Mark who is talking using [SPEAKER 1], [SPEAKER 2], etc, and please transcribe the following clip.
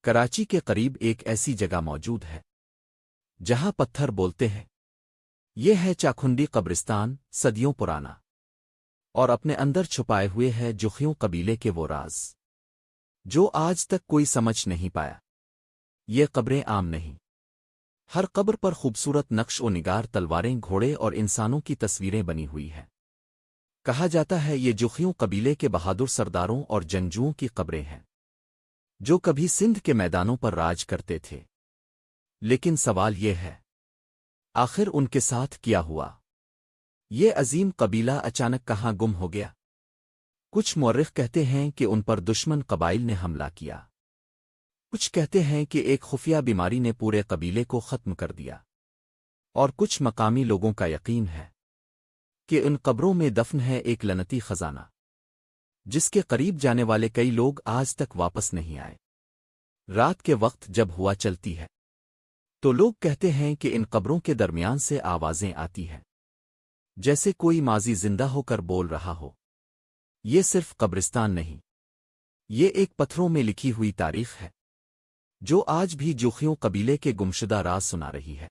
[SPEAKER 1] کراچی کے قریب ایک ایسی جگہ موجود ہے جہاں پتھر بولتے ہیں۔ یہ ہے چاکھنڈی قبرستان، صدیوں پرانا، اور اپنے اندر چھپائے ہوئے ہے جوخیوں قبیلے کے وہ راز جو آج تک کوئی سمجھ نہیں پایا۔ یہ قبریں عام نہیں، ہر قبر پر خوبصورت نقش و نگار تلواریں، گھوڑے اور انسانوں کی تصویریں بنی ہوئی ہیں۔ کہا جاتا ہے یہ جوخیوں قبیلے کے بہادر سرداروں اور جنگجوؤں کی قبریں ہیں جو کبھی سندھ کے میدانوں پر راج کرتے تھے۔ لیکن سوال یہ ہے، آخر ان کے ساتھ کیا ہوا؟ یہ عظیم قبیلہ اچانک کہاں گم ہو گیا؟ کچھ مورخ کہتے ہیں کہ ان پر دشمن قبائل نے حملہ کیا، کچھ کہتے ہیں کہ ایک خفیہ بیماری نے پورے قبیلے کو ختم کر دیا، اور کچھ مقامی لوگوں کا یقین ہے کہ ان قبروں میں دفن ہے ایک لعنتی خزانہ جس کے قریب جانے والے کئی لوگ آج تک واپس نہیں آئے۔ رات کے وقت جب ہوا چلتی ہے تو لوگ کہتے ہیں کہ ان قبروں کے درمیان سے آوازیں آتی ہیں جیسے کوئی ماضی زندہ ہو کر بول رہا ہو۔ یہ صرف قبرستان نہیں، یہ ایک پتھروں میں لکھی ہوئی تاریخ ہے جو آج بھی جوخیوں قبیلے کے گمشدہ راز سنا رہی ہے۔